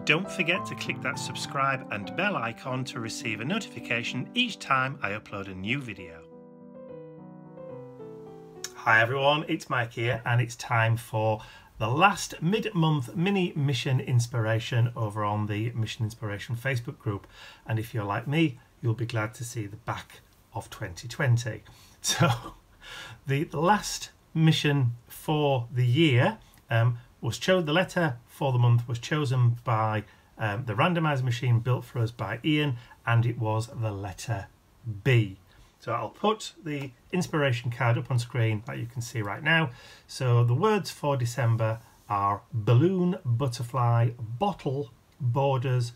Don't forget to click that subscribe and bell icon to receive a notification each time I upload a new video. Hi everyone, it's Mike here and it's time for the last mid-month mini mission inspiration over on the Mission Inspiration Facebook group. And if you're like me, you'll be glad to see the back of 2020. So the last mission for the year the letter for the month was chosen by the randomizer machine built for us by Ian, and it was the letter B. So I'll put the inspiration card up on screen that you can see right now. So the words for December are balloon, butterfly, bottle, borders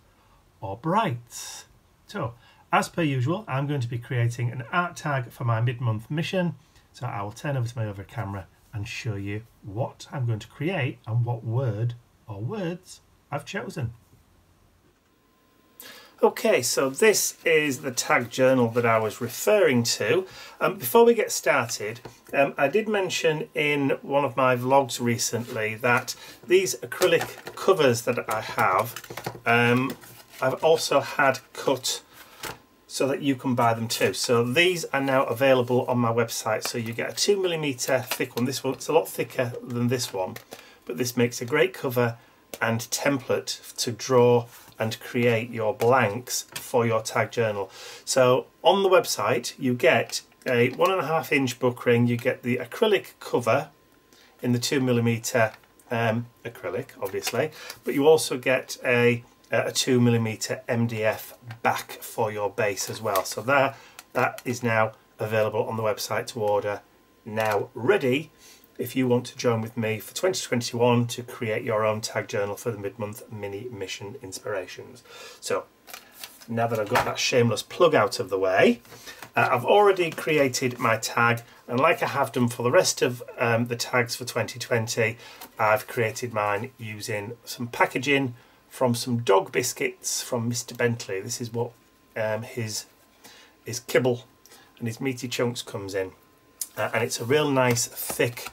or brights. So as per usual, I'm going to be creating an art tag for my mid-month mission. So I will turn over to my other camera and show you what I'm going to create and what word or words I've chosen. Okay, so this is the tag journal that I was referring to. Before we get started, I did mention in one of my vlogs recently that these acrylic covers that I have, I've also had cut so that you can buy them too. So these are now available on my website. So you get a 2mm thick one. This one's a lot thicker than this one, but this makes a great cover and template to draw and create your blanks for your tag journal. So on the website you get a 1.5 inch book ring, you get the acrylic cover in the 2mm acrylic obviously, but you also get a 2mm MDF back for your base as well. So that is now available on the website to order, now ready if you want to join with me for 2021 to create your own tag journal for the mid-month mini mission inspirations. So now that I've got that shameless plug out of the way, I've already created my tag, and like I have done for the rest of the tags for 2020, I've created mine using some packaging from some dog biscuits from Mr. Bentley. This is what his kibble and his meaty chunks comes in, and it's a real nice thick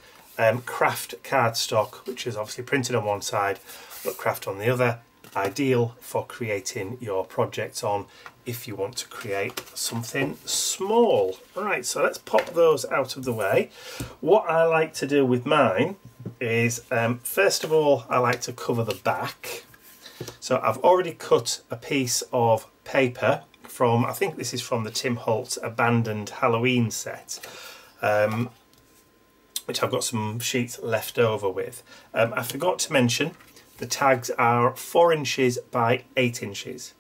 craft cardstock, which is obviously printed on one side but craft on the other, ideal for creating your projects on if you want to create something small. Right, so let's pop those out of the way. What I like to do with mine is first of all I like to cover the back. So I've already cut a piece of paper from, I think this is from the Tim Holtz Abandoned Halloween set, which I've got some sheets left over with. I forgot to mention the tags are 4 inches by 8 inches.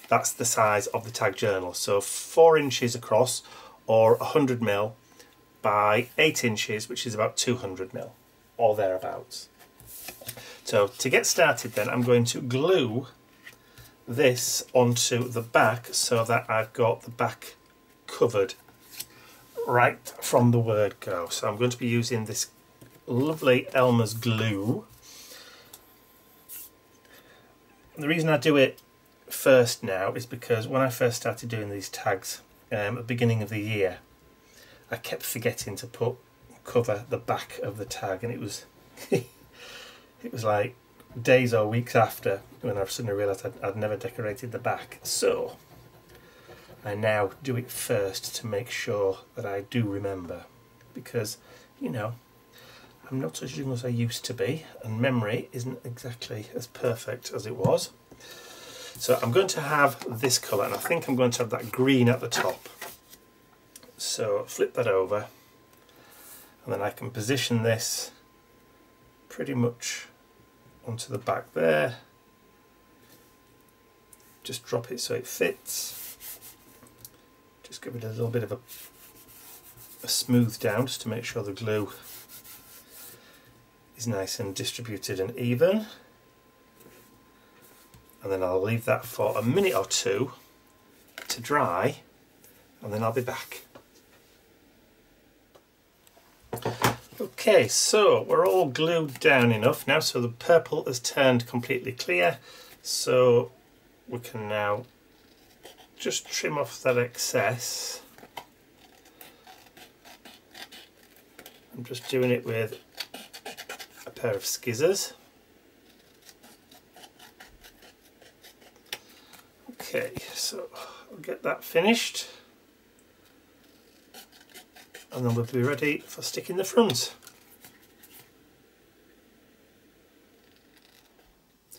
That's the size of the tag journal. So 4 inches across, or 100mm by 8 inches, which is about 200mm or thereabouts. So to get started then, I'm going to glue this onto the back so that I've got the back covered right from the word go. So I'm going to be using this lovely Elmer's glue. And the reason I do it first now is because when I first started doing these tags at the beginning of the year, I kept forgetting to cover the back of the tag, and it was it was like days or weeks after when I suddenly realised I'd never decorated the back. So I now do it first to make sure that I do remember, because, you know, I'm not as young as I used to be and memory isn't exactly as perfect as it was. So I'm going to have this colour, and I think I'm going to have that green at the top. So flip that over, and then I can position this pretty much onto the back there. Just drop it so it fits. Just give it a little bit of a smooth down just to make sure the glue is nice and distributed and even. And then I'll leave that for a minute or two to dry, and then I'll be back. Okay, so we're all glued down enough now, so the purple has turned completely clear, so we can now just trim off that excess. I'm just doing it with a pair of skizzers. Okay, so I'll get that finished and then we'll be ready for sticking the front.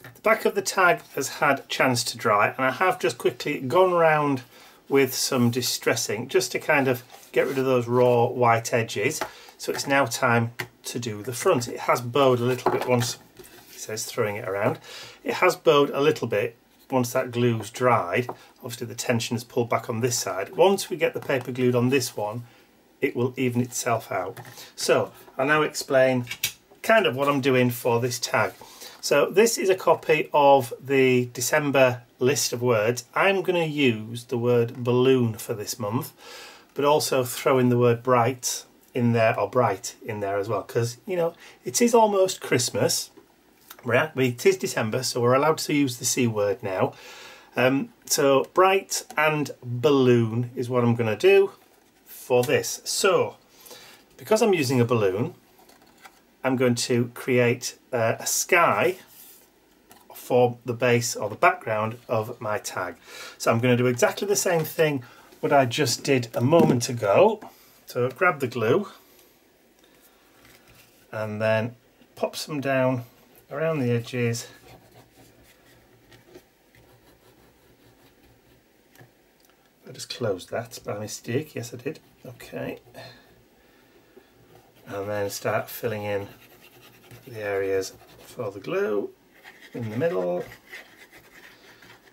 The back of the tag has had a chance to dry, and I have just quickly gone round with some distressing just to kind of get rid of those raw white edges. So it's now time to do the front. It has bowed a little bit once, it says throwing it around, it has bowed a little bit once that glue's dried. Obviously the tension is pulled back on this side. Once we get the paper glued on this one, it will even itself out. So I'll now explain kind of what I'm doing for this tag. So this is a copy of the December list of words. I'm going to use the word balloon for this month, but also throw in the word bright in there, or bright in there as well, because, you know, it is almost Christmas. It is December, so we're allowed to use the C word now. So bright and balloon is what I'm going to do for this. So because I'm using a balloon, I'm going to create a sky for the base or the background of my tag. So I'm going to do exactly the same thing what I just did a moment ago. So grab the glue and then pop some down around the edges. I just closed that by mistake. Yes, I did. Okay. And then start filling in the areas for the glue in the middle,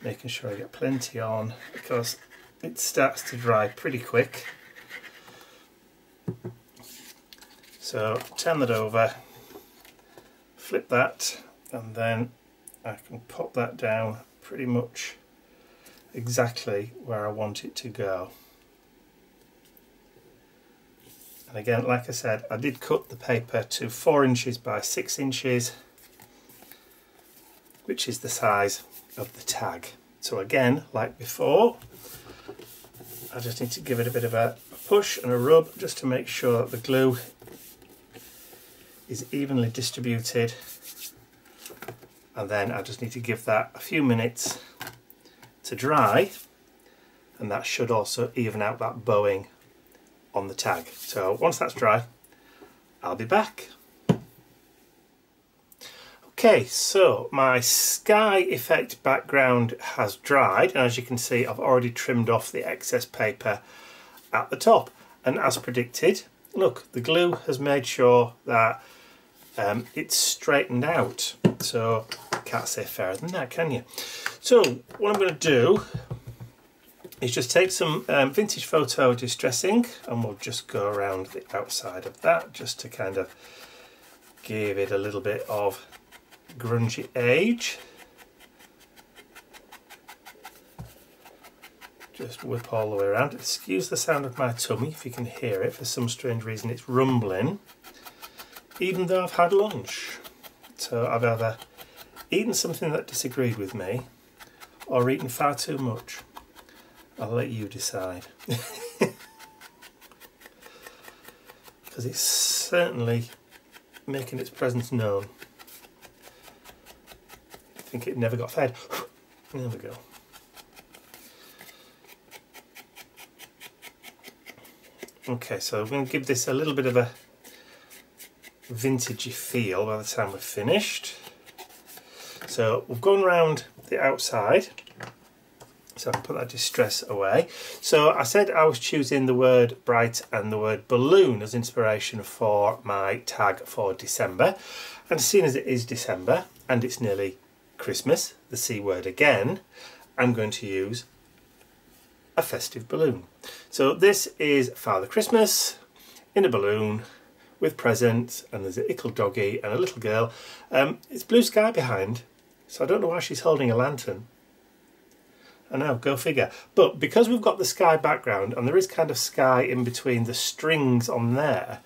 making sure I get plenty on because it starts to dry pretty quick. So turn that over, flip that, and then I can pop that down pretty much exactly where I want it to go. And again, like I said, I did cut the paper to 4 inches by 6 inches, which is the size of the tag. So again, like before, I just need to give it a bit of a push and a rub just to make sure that the glue is evenly distributed. And then I just need to give that a few minutes to dry, and that should also even out that bowing on the tag. So once that's dry, I'll be back. Okay, so my sky effect background has dried, and as you can see, I've already trimmed off the excess paper at the top. And as predicted, look, the glue has made sure that it's straightened out. So can't say fairer than that, can you? So what I'm going to do is just take some vintage photo distressing, and we'll just go around the outside of that just to kind of give it a little bit of grungy age. Just whip all the way around. Excuse the sound of my tummy if you can hear it. For some strange reason it's rumbling, even though I've had lunch. So I've either eaten something that disagreed with me or eaten far too much. I'll let you decide. Because it's certainly making its presence known. I think it never got fed. There we go. Okay, so I'm going to give this a little bit of a vintagey feel by the time we're finished. So we've gone round the outside, so I can put that distress away. So I said I was choosing the word bright and the word balloon as inspiration for my tag for December. And seeing as it is December and it's nearly Christmas, the C word again, I'm going to use a festive balloon. So this is Father Christmas in a balloon with presents, and there's a ickle doggy and a little girl. It's blue sky behind, so I don't know why she's holding a lantern. I know, go figure. But because we've got the sky background and there is kind of sky in between the strings on there,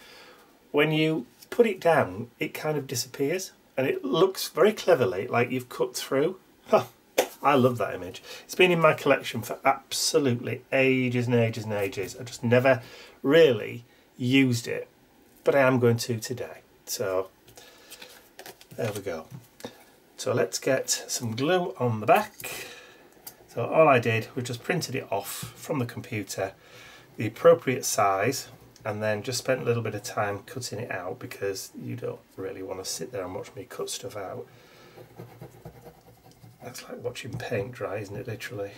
when you put it down it kind of disappears and it looks very cleverly like you've cut through. Huh. I love that image. It's been in my collection for absolutely ages and ages and ages. I just never really used it, but I am going to today. So there we go. So let's get some glue on the back So all I did was just printed it off from the computer, the appropriate size, and then just spent a little bit of time cutting it out, because you don't really want to sit there and watch me cut stuff out. That's like watching paint dry, isn't it, literally?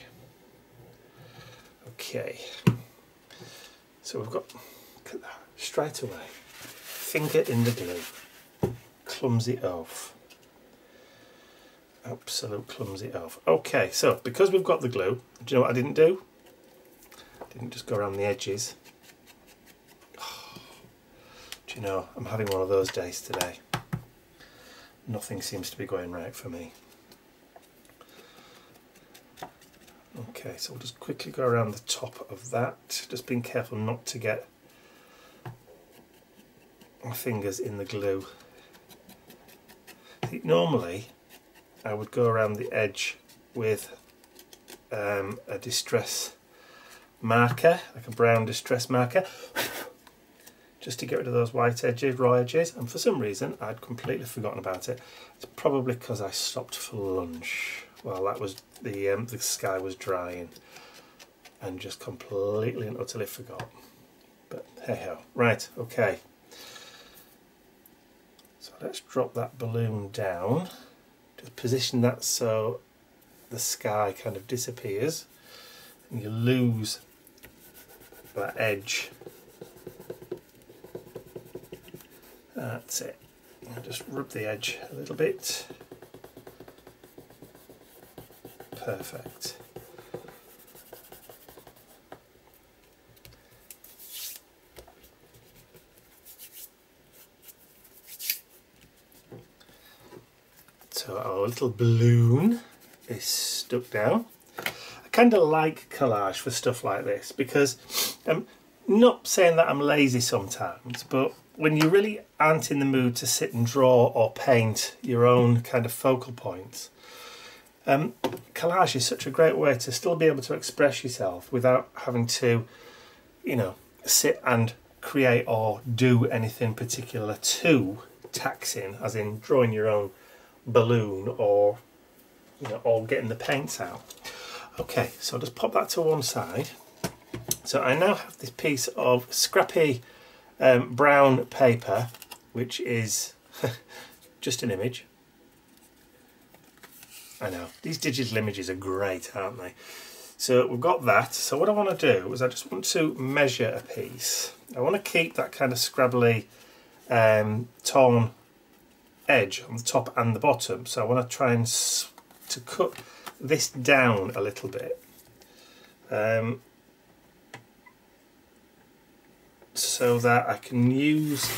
Okay, so we've got, look at that, straight away, finger in the glue, clumsy oaf. Absolute clumsy elf. Okay, so because we've got the glue, do you know what I didn't do? I didn't just go around the edges. Oh, do you know, I'm having one of those days today. Nothing seems to be going right for me. Okay, so we'll just quickly go around the top of that, just being careful not to get my fingers in the glue. See, normally I would go around the edge with a distress marker, like a brown distress marker, just to get rid of those white edges, raw edges, and for some reason I'd completely forgotten about it. It's probably because I stopped for lunch while that was the sky was drying, and just completely and utterly forgot. But hey ho. Right, okay. So let's drop that balloon down. Just position that so the sky kind of disappears and you lose that edge. That's it. I'll just rub the edge a little bit. Perfect. So our little balloon is stuck down. I kind of like collage for stuff like this, because I'm not saying that I'm lazy sometimes, but when you really aren't in the mood to sit and draw or paint your own kind of focal points, collage is such a great way to still be able to express yourself without having to, you know, sit and create or do anything particular too taxing, as in drawing your own balloon or, you know, or getting the paints out. Okay, so I'll just pop that to one side. So I now have this piece of scrappy brown paper, which is just an image. I know, these digital images are great, aren't they? So we've got that. So what I want to do is I just want to measure a piece. I want to keep that kind of scrabbly torn edge on the top and the bottom. So I want to try and to cut this down a little bit. So that I can use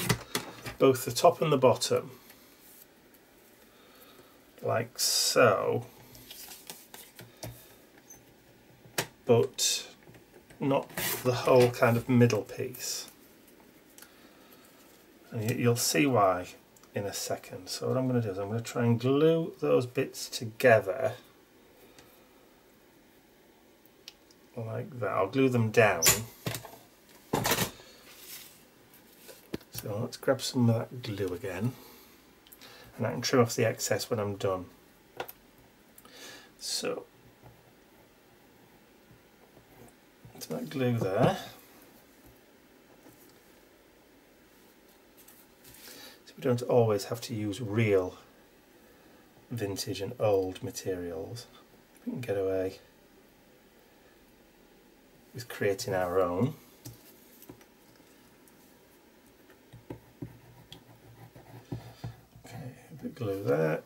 both the top and the bottom, like so, but not the whole kind of middle piece. And you'll see why in a second. So what I'm going to do is I'm going to try and glue those bits together like that. I'll glue them down. So let's grab some of that glue again, and I can trim off the excess when I'm done. So that's that glue there. So we don't always have to use real vintage and old materials. We can get away with creating our own. Glue that,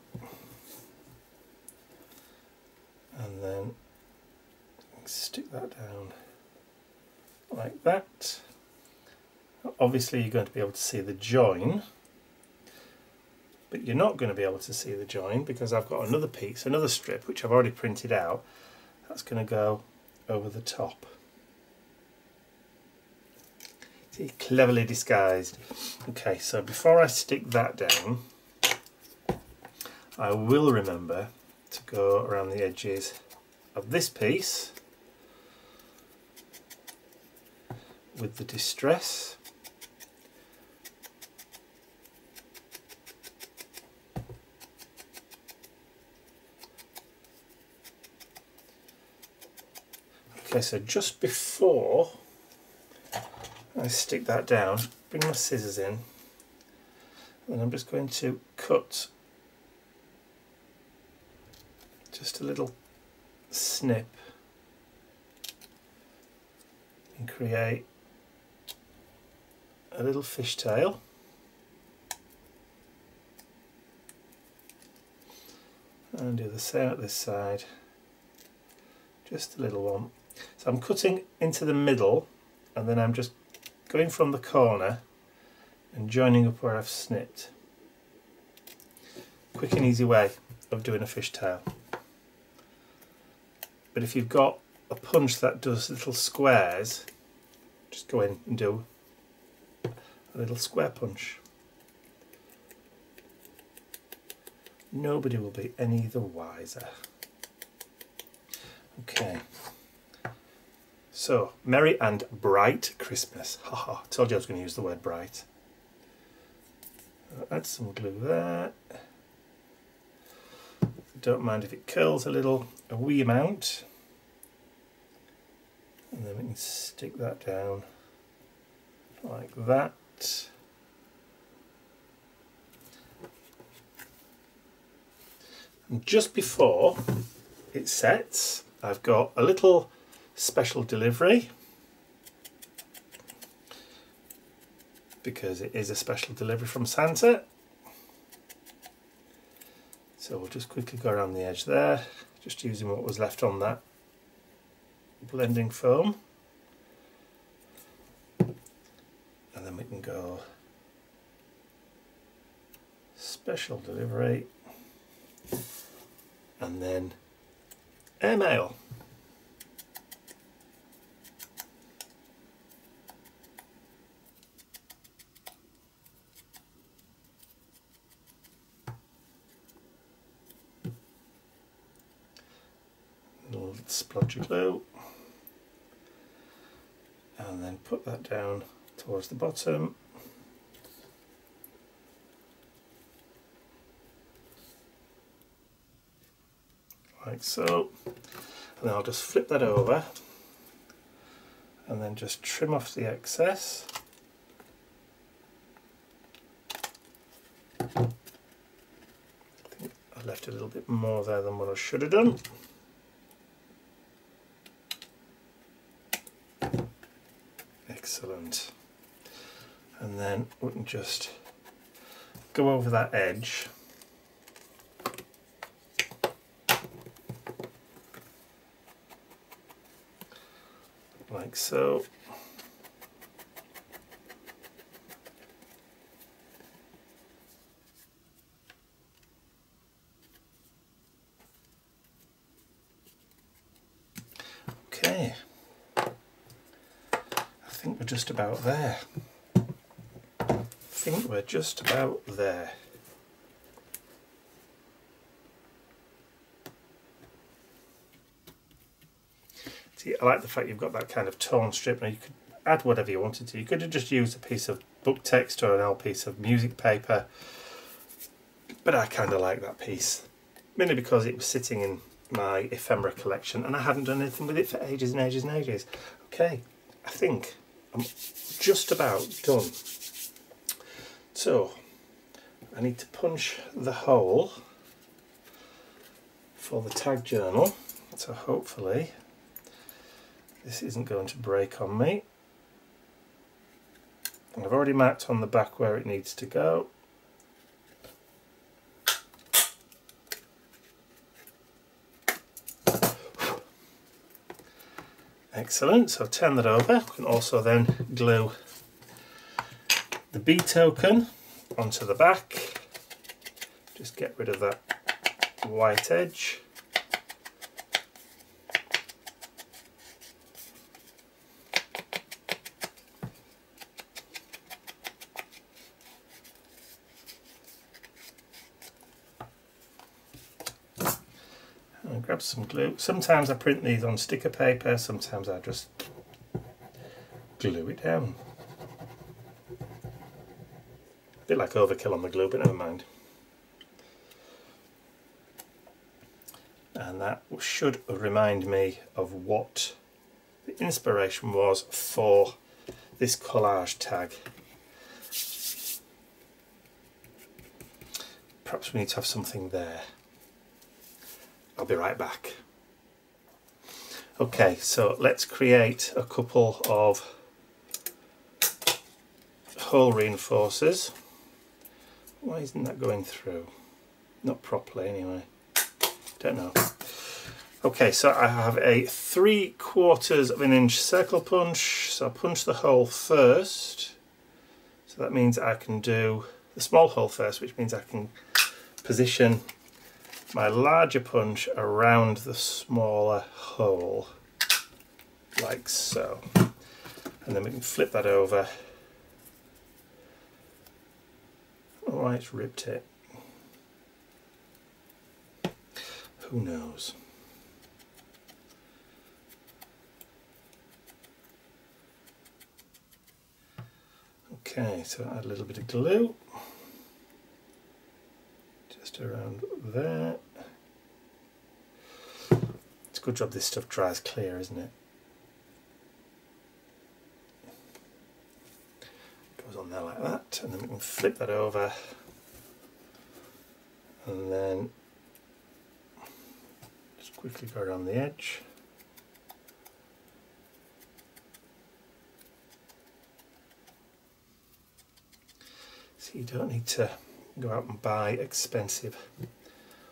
and then stick that down like that. Obviously you're going to be able to see the join, but you're not going to be able to see the join because I've got another piece, another strip, which I've already printed out, that's going to go over the top. See, cleverly disguised. Okay, so before I stick that down, I will remember to go around the edges of this piece with the distress. Okay, so just before I stick that down, bring my scissors in, and I'm just going to cut just a little snip and create a little fishtail. And do the same at this side, just a little one. So I'm cutting into the middle, and then I'm just going from the corner and joining up where I've snipped. Quick and easy way of doing a fishtail. But if you've got a punch that does little squares, just go in and do a little square punch. Nobody will be any the wiser. Okay. So, Merry and Bright Christmas. Haha, told you I was going to use the word bright. I'll add some glue there. Don't mind if it curls a wee amount. And then we can stick that down like that. And just before it sets, I've got a little special delivery, because it is a special delivery from Santa. So we'll just quickly go around the edge there, just using what was left on that blending foam. And then we can go special delivery, and then airmail. A little splodge of glue, and then put that down towards the bottom. Like so, and then I'll just flip that over and then just trim off the excess. I think I left a little bit more there than what I should have done. Excellent. And then we can just go over that edge. Like so. Okay. I think we're just about there. See, I like the fact you've got that kind of torn strip. Now you could add whatever you wanted to. You could have just used a piece of book text or an old piece of music paper, but I kind of like that piece, mainly because it was sitting in my ephemera collection and I hadn't done anything with it for ages and ages and ages. Okay, I think I'm just about done. So I need to punch the hole for the tag journal, so hopefully this isn't going to break on me. And I've already marked on the back where it needs to go. Excellent, so turn that over. We can also then glue the B token onto the back. Just get rid of that white edge. And grab some glue. Sometimes I print these on sticker paper, sometimes I just glue it down. A bit like overkill on the glue, but never mind. And that should remind me of what the inspiration was for this collage tag. Perhaps we need to have something there. I'll be right back. Okay, so let's create a couple of hole reinforcers. Why isn't that going through? Not properly anyway. Don't know. Okay, so I have a 3/4 of an inch circle punch. So I'll punch the hole first. So that means I can do the small hole first, which means I can position my larger punch around the smaller hole, like so. And then we can flip that over. I don't know why it's ripped it. Who knows? Okay, so add a little bit of glue just around there. It's a good job this stuff dries clear, isn't it? Goes on there like that, and then we can flip that over, and then just quickly go around the edge. So you don't need to go out and buy expensive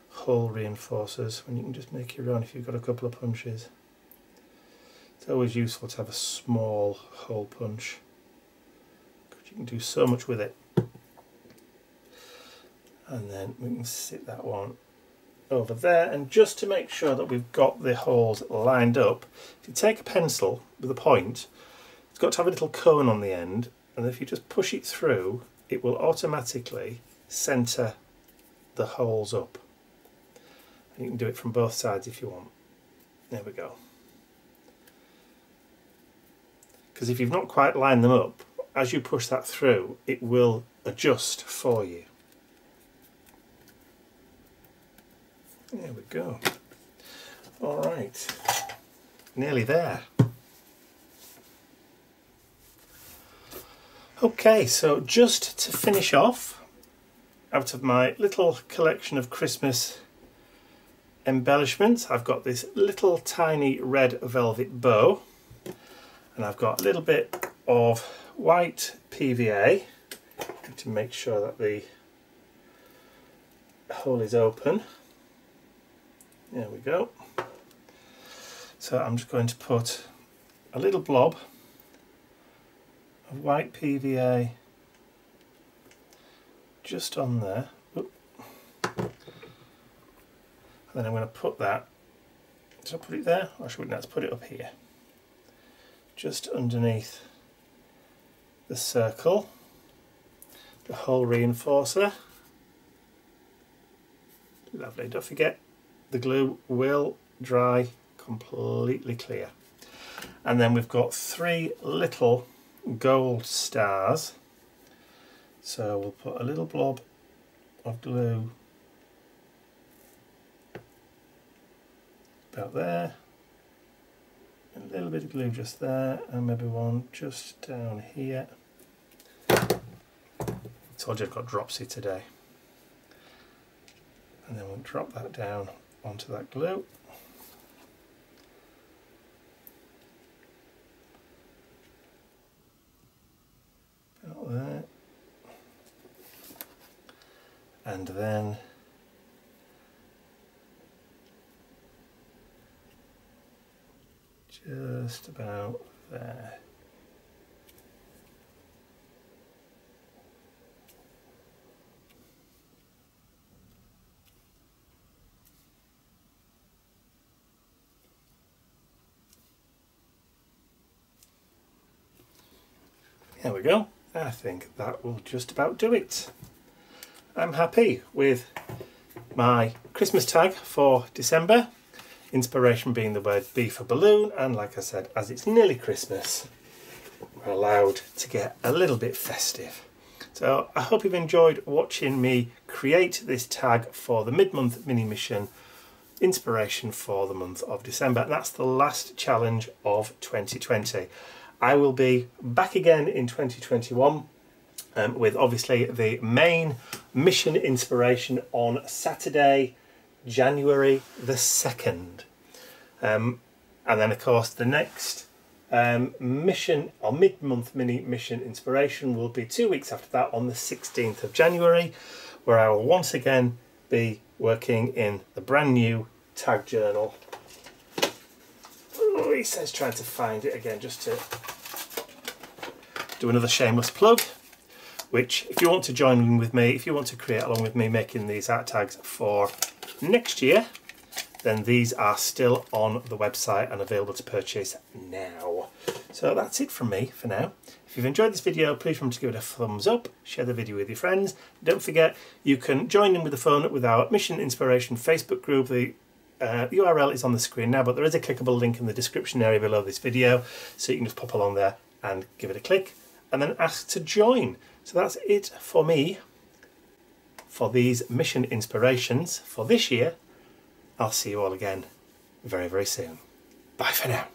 hole reinforcers when you can just make your own if you've got a couple of punches. It's always useful to have a small hole punch because you can do so much with it. And then we can sit that one over there, and just to make sure that we've got the holes lined up, if you take a pencil with a point, it's got to have a little cone on the end, and if you just push it through, it will automatically centre the holes up. You can do it from both sides if you want. There we go. Because if you've not quite lined them up, as you push that through, it will adjust for you. There we go. All right, nearly there. Okay, so just to finish off, out of my little collection of Christmas embellishments, I've got this little tiny red velvet bow, and I've got a little bit of white PVA to make sure that the hole is open. There we go. So I'm just going to put a little blob of white PVA just on there. Oop. And then I'm going to put that, should I put it there, or should we not put it up here? Just underneath the circle, the hole reinforcer. Lovely, don't forget the glue will dry completely clear. And then we've got 3 little gold stars. So we'll put a little blob of glue about there, a little bit of glue just there, and maybe one just down here. I told you I've got dropsy today. And then we'll drop that down onto that glue. About there. And then just about there. There we go. I think that will just about do it. I'm happy with my Christmas tag for December. Inspiration being the word B for balloon, and like I said, as it's nearly Christmas, we're allowed to get a little bit festive. So I hope you've enjoyed watching me create this tag for the mid-month mini mission inspiration for the month of December. And that's the last challenge of 2020. I will be back again in 2021 with obviously the main mission inspiration on Saturday, January the 2nd. And then of course the next mission or mid-month mini mission inspiration will be 2 weeks after that on the 16th of January, where I will once again be working in the brand new tag journal. Oh, he says trying to find it again, just to do another shameless plug, which if you want to join in with me, if you want to create along with me making these art tags for next year, then these are still on the website and available to purchase now. So that's it from me for now. If you've enjoyed this video, please remember to give it a thumbs up, share the video with your friends. Don't forget, you can join in with the fun with our Mission Inspiration Facebook group. The URL is on the screen now, but there is a clickable link in the description area below this video, so you can just pop along there and give it a click and then ask to join. So that's it for me for these mission inspirations for this year. I'll see you all again very, very soon. Bye for now.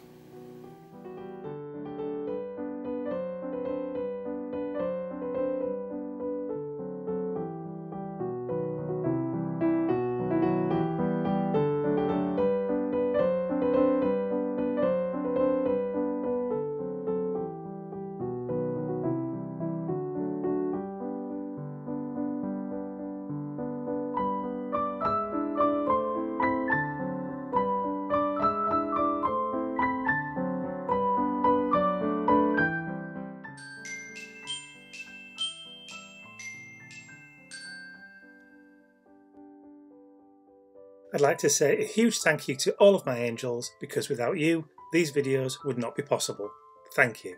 I'd like to say a huge thank you to all of my angels, because without you, these videos would not be possible. Thank you.